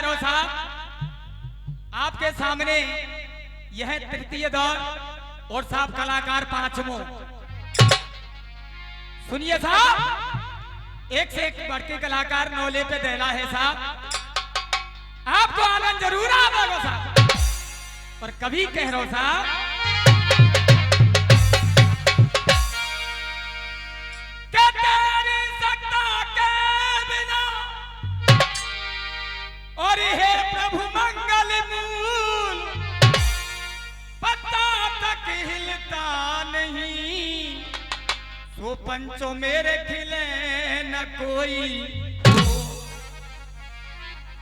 कलाकारों साहब, आपके सामने यह तृतीय दौर और साहब कलाकार पांचवों। सुनिए साहब, एक से एक बढ़ के कलाकार नौले पे दहला है साहब। आपको आनंद जरूर आवेगा साहब, पर कभी कह रहा साहब और हे प्रभु मंगल मूल, पत्ता तक हिलता नहीं, तो पंचों मेरे खिले न कोई।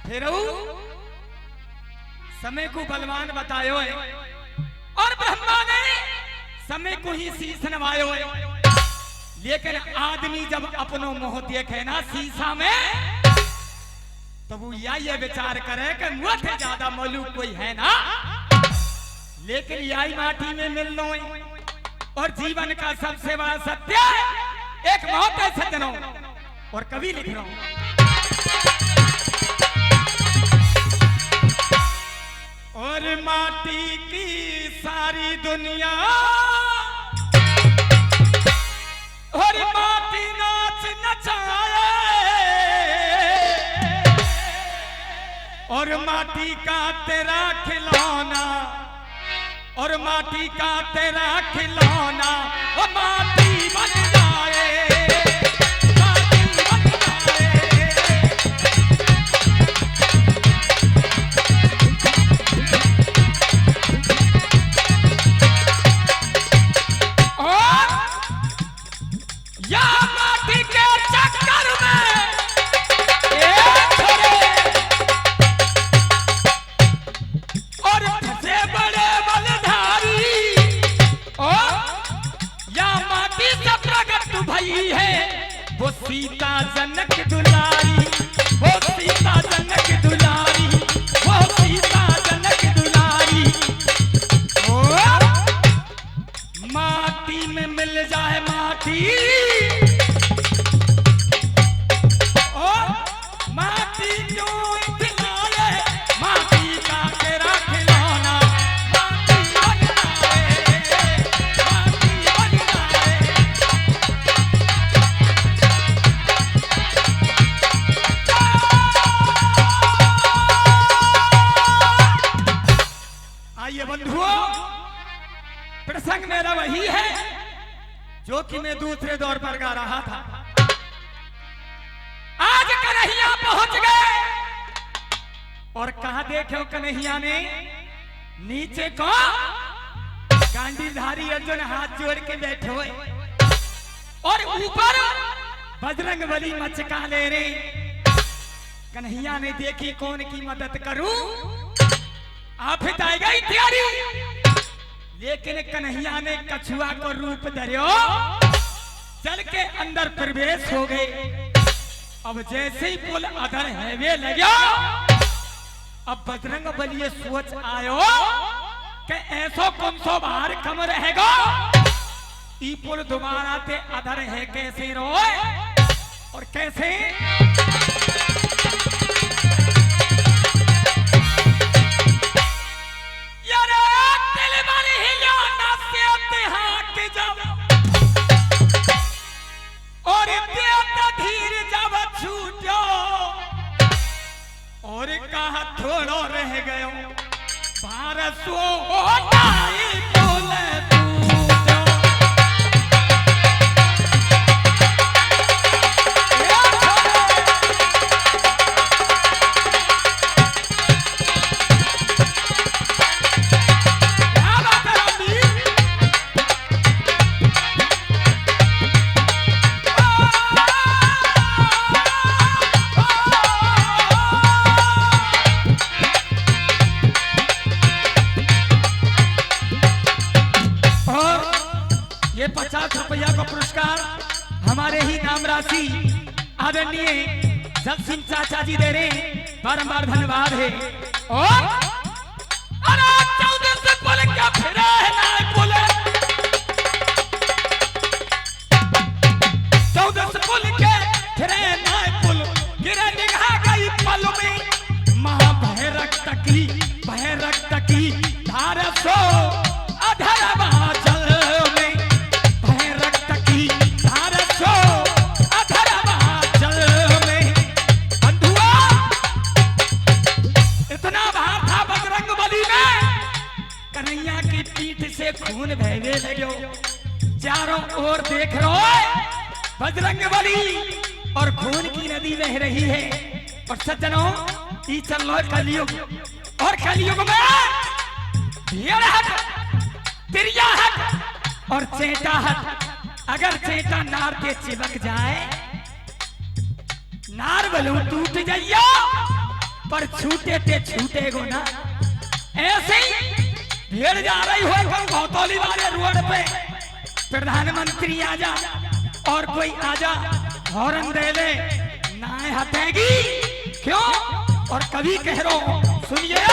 फिर समय को बलवान बतायो है और ब्रह्मा ने समय को ही शीश नवायो है। लेकिन आदमी जब अपनो मुंह देखे ना शीशा में, तो वो ये विचार करे कि मुझसे ज्यादा मालूम कोई है ना। लेकिन यही माटी में मिल लो और जीवन का सबसे बड़ा सत्य एक मौत है सज्जनों। और कभी लिख रहा हूं, और माटी की सारी दुनिया और माटी नाच नचाए, और माटी का तेरा खिलौना, और माटी का तेरा खिलौना, वो माटी बन जाए, माटी बन जाए। और या माटी के चक्कर में भई है वो सीता जनक दुलारी, वो सीता जनक दुलारी, वो सीता जनक दुलारी। और माटी में मिल जाए माटी, और माटी क्यों खिलाए, माटी का तेरा खिलौना, माटी बन जाए, माटी बन जाए। आइए बंधुओं, प्रसंग मेरा वही है जो कि मैं दूसरे दौर पर गा रहा था। आज कन्हैया पहुंच गए और कहा देखो कन्हैया ने नीचे को गांडीधारी अर्जुन हाथ जोड़ के बैठे हुए और ऊपर बजरंगबली मचका ले रहे। कन्हैया ने देखी कौन की मदद करूं, आप आई गई तैयारी। लेकिन कन्हैया ने कछुआ को रूप धरियो, चल के अंदर प्रवेश हो गए। अब जैसे ही पुल अधर हैवे लगे, अब बजरंगबली सोच आयो कि ऐसो कौन सो बाहर कम रहेगा, ई पुल दोबारा ते अधर है कैसे रोए और कैसे। और धीर जब छूटो और कहा थोड़ो रह गयो, भारसो बोले हमारे ही नाम राशि आदरणीय जग सिंह चाचा जी दे रहे, बारंबार धन्यवाद है। और अरे 14 से पुल क्या फिरा है ना पुल, 14 से पुल के फिरे ना पुल, गिरे निगाह गई पल में महा से खून बहने लगे। चारों ओर देख लो बजरंगबली और खून की नदी बह रही है। और सज्जनों ई चल लो कलयुग, और कलयुग में भेड़ हट, तिरिया हट और चेटा हट। अगर चेटा नार के चिपक जाए, नार बलू टूट जाइयो पर छूटे ते छूटे गो ना। ऐसे ही भेड़ जा रही हो भौतौली वाले रोड पे, प्रधानमंत्री आजा और कोई आजा हॉर्न दे ले, ना हटेगी क्यों। और कभी कह रो सुनिए,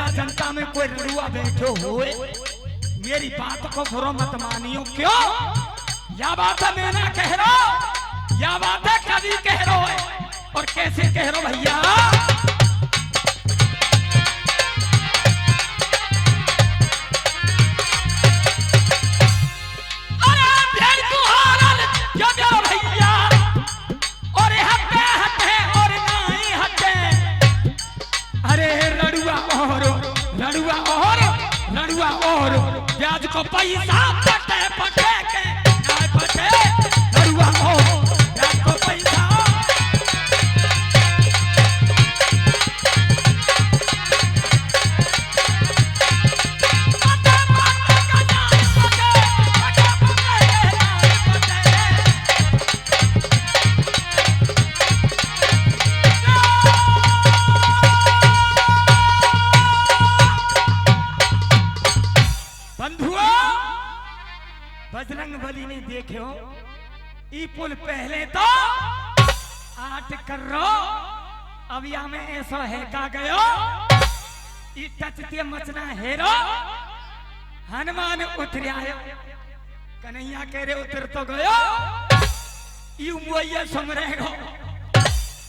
जनता में कोई रुआ बैठो हुए मेरी बात को बुरा मत मानियो क्यों। या बात है मैं ना कह रहा, या बात है कभी कह रहा है। और कैसे कह रहा भैया, अरे भेड़ को हारल क्या मेरा भैया, और हटे हटे और नहीं हटे। अरे लड़ुआ और ब्याज को पैसा पटे पटे के ना पटे। लड़ुआ और ब्याज को पैसा, बजरंगबली ने देखो ई पुल पहले तो आट कर रो, अब या में ऐसा है का गयो ई टचते मचना हेरो। हनुमान उतर आयो, कन्हैया कह रहे उतर तो गयो, ई मुआया सुम रहेगो।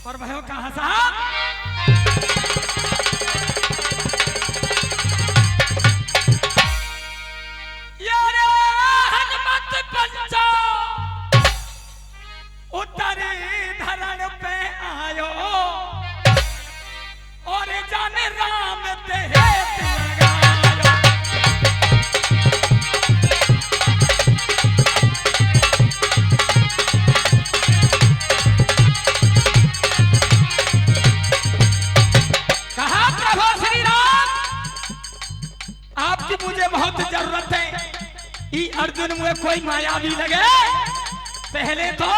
और भयो कहा सा उतरे धरण पे आयो और जाने राम ते लगायो। कहा प्रभु श्री राम आपकी मुझे बहुत जरूरत है। ई अर्जुन में कोई मायावी लगे, पहले तो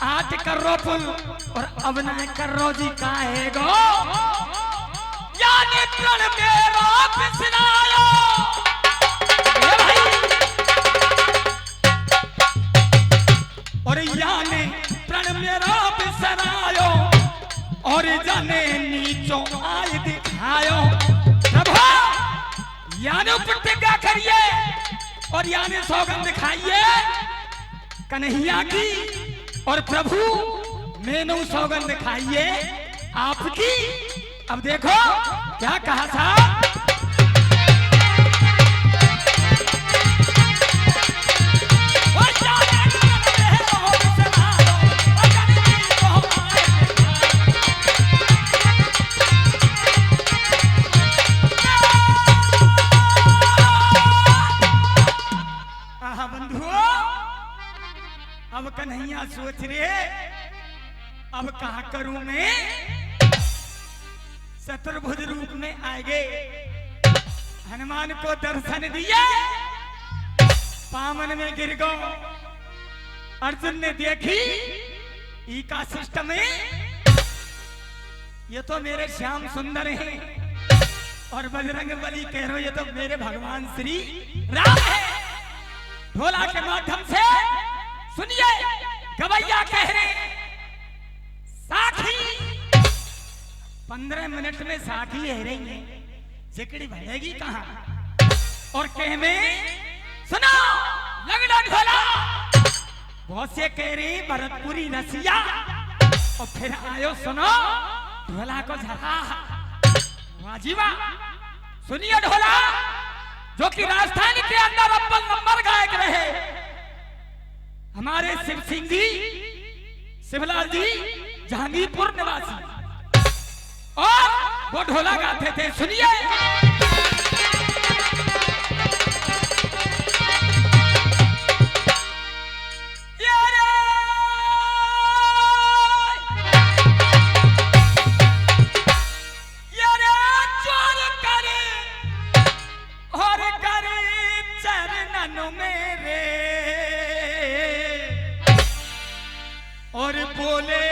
आठ करो पुल और अब ना करो जी काहे गो। यानी प्रण मेरा पिसनायो और यानी प्रण मेरा पिसनायो और जाने नीचों आय दिखायो। प्रभु यानी प्रतिज्ञा करिए और यानी सौगंध दिखाइए कन्हैया की, और प्रभु मैंने सौगंध दिखाइए आपकी। अब देखो क्या कहा था, अब कन्हैया सोच रहे अब कहा करूं मैं। चतुर्भुज रूप में आएगे, हनुमान को दर्शन दिया, पामन में गिर गो। अर्जुन ने देखी ई का सिस्टम है, ये तो मेरे श्याम सुंदर हैं। और बजरंगबली कह रहे ये तो मेरे भगवान श्री राम है। ढोला के माध्यम से सुनिए गवैया कह रहे साखी 15 मिनट में साखी है रही है, जिकड़ी भरेगी कहां। और कह में सुनो लगड़ा ढोला गौसे कह रही भरतपुरी रसिया और फिर आयो सुनो ढोला को झरा वाजीवा सुनिए ढोला जो कि राजस्थान के अंदर अव्वल नंबर गायक रहे हमारे शिव सिंह जी शिवलाल जी जहांगीरपुर निवासी और वो ढोला गाते थे सुनिए और बोले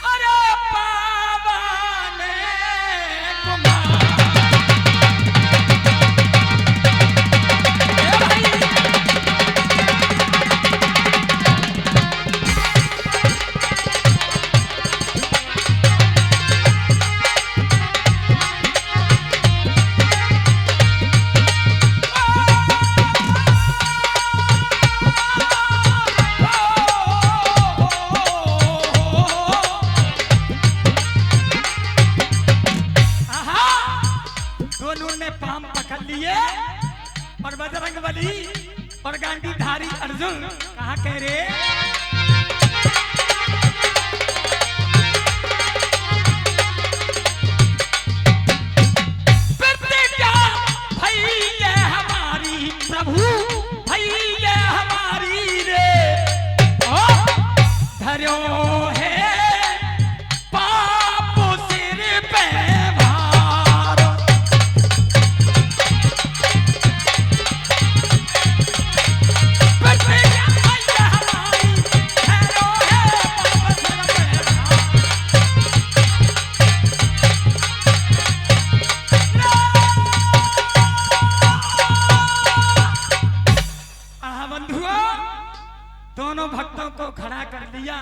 अरे पावन कुमार और बजरंगबली और गांडीधारी अर्जुन कहा कह रहे प्रतिज्ञा भई ये हमारी प्रभु भई ये हमारी रे धर्यो है पाप सिर पे दोनों भक्तों को खड़ा कर लिया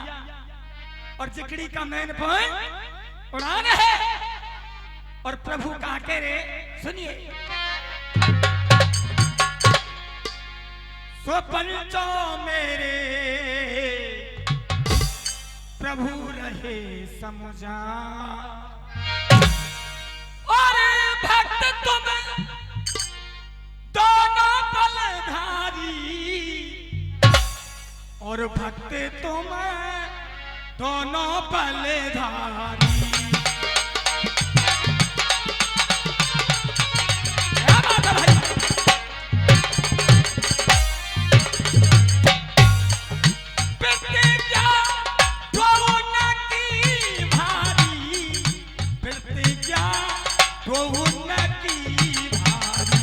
और जिकड़ी का मेन पॉइंट उड़ाना है और प्रभु का कह रे सुनिए सो पंचो मेरे प्रभु रहे समुझा और भक्त तुम दोनों बलधारी और भक्त तुम दोनों बलधारी क्या बात है भाई प्रतिज्ञा दोनों की भारी प्रतिज्ञा दोनों की भारी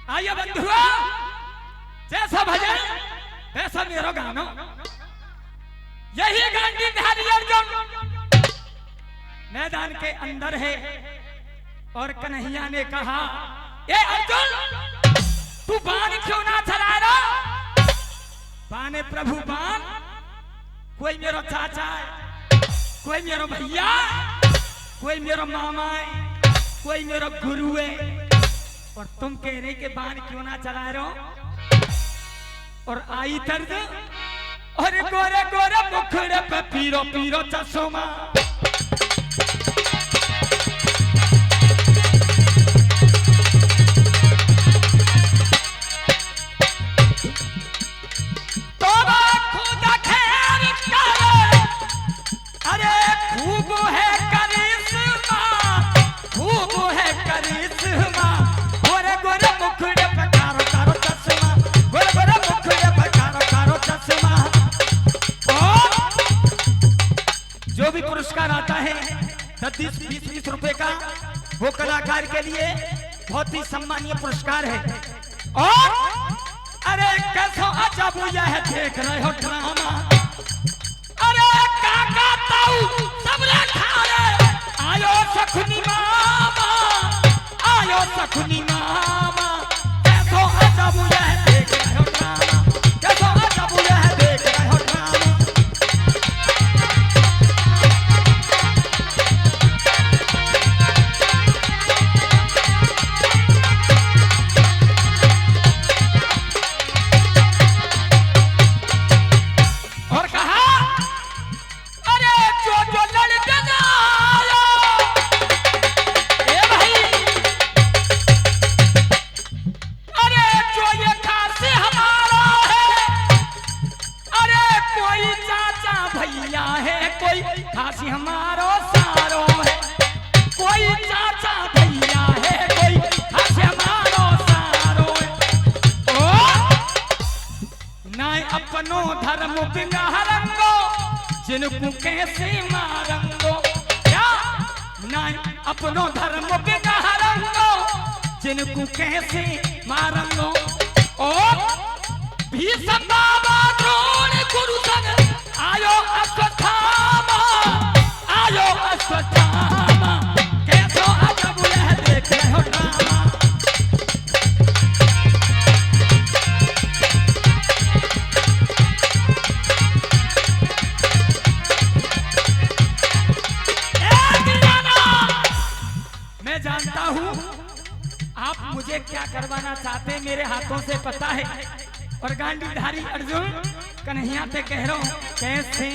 आइए बंधुआ, जैसा भजन वैसा मेरो गानो। यही गांडीधारी अर्जुन मैदान के अंदर है और कन्हैया ने कहा, ए अर्जुन तू बाण क्यों ना चला रहा? बाने प्रभु बाण, कोई मेरो चाचा है, कोई मेरो भैया, कोई मेरो मामा है, कोई मेरो गुरु है, और तुम कह रहे कि बाण क्यों ना चला रहे हो? और आई दर्द, और गोरे गोरे मुखड़े पे पीरो पीरो चश्मा। पुरस्कार आता है 10-20 रुपए का, वो कलाकार के लिए बहुत ही सम्मानीय पुरस्कार है। और अरे कैसा अजब यह देख रहे हो ड्रामा, अरे काका ताऊ सब खा रहे, आयो सखुनी मामा, आयो सखुनी मामा, कैसा अजब यह देख रहे हो ड्रामा, कैसा अजब यह देख रहे हो ड्रामा। खासी हमारो सारो है, कोई चाचा भैया है, कोई खासी हमारो सारो है। ओ ना अपनो धर्म बिगाड़ंगो, जिनको कैसे मारंगो, क्या ना अपनो धर्म बिगाड़ंगो, जिनको कैसे मारंगो। और भीष्म बाबा द्रोण गुरु संग आयो अश्वत्थामा, आयो अश्वत्थामा, कैसो अजब यह देख रहे हो ड्रामा। मैं जानता हूँ आप मुझे क्या करवाना चाहते हैं, मेरे हाथों से पता है। और गांडीधारी अर्जुन कन्हैया से कह रहा हूँ, कैसे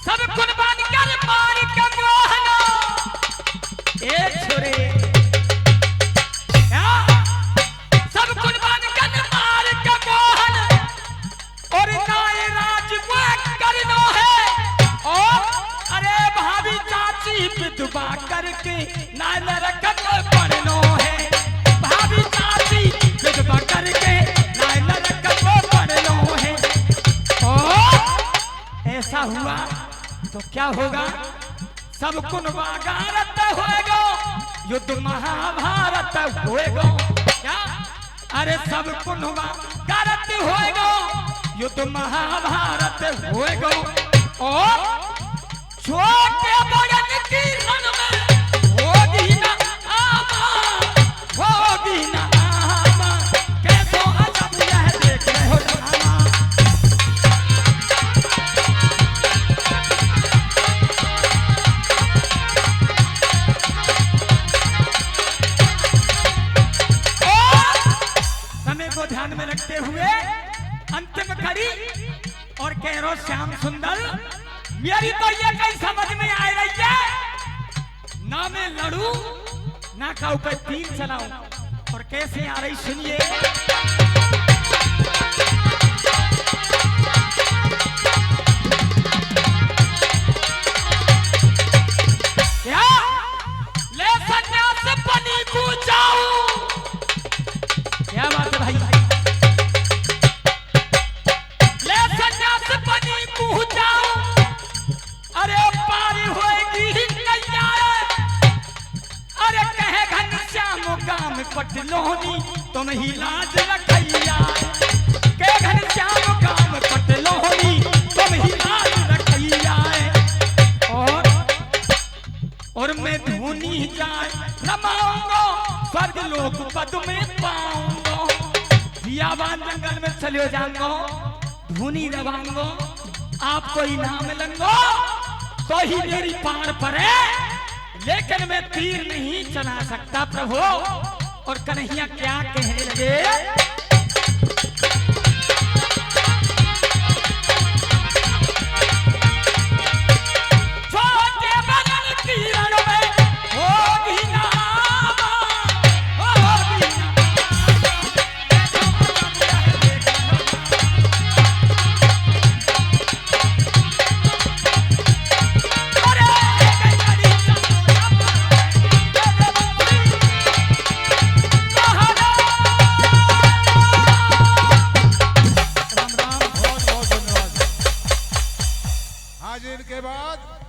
सब कुर्बान कर मार के मोहना, एक छोरे सब कुर्बान कर मार के मोहन, और नाय राज को करनो है। और अरे भाभी चाची विधवा करके नाय नरकत पड़नो है, भाभी चाची विधवा करके नाय नरकत पड़नो है। और ऐसा हुआ तो क्या होगा, सब कुनवा गारत होएगा, युद्ध महाभारत होएगा। क्या अरे सब कुनवा गारत होएगा, युद्ध महाभारत होएगा। और छोटे बड़न की रण में होगी ना आमा, होगी ना आमा, कैसो अजब यह देख रहे हो ड्रामा। समय को ध्यान में रखते हुए अंतिम कड़ी और कह रो श्याम सुंदर, मेरी तो ये कहीं समझ में आ रही है, ना मैं लड़ू ना का ऊपर तीर चलाऊं। और कैसे आ रही सुनिए, क्या ले सन्यास बनी को जाऊं, क्या बात है भाई, ले सन्यास बनी को जाऊं, पटलोनी तुम ही लाज रखैया के घनश्याम काम पटलोनी तुम ही लाज रखैया और मैं धुनी जाए रमाऊंगा स्वर्ग लोक पद में पाऊंगा बियाबान जंगल में चले जाऊंगा धुनी रवाऊंगा आपको इनाम लंगो तो ही मेरी पार पड़े लेकिन मैं तीर नहीं चला सकता प्रभु। और कन्हैया क्या कहने लगे छोटे बदन किरण में होगी नामा, होगी आज इनके बाद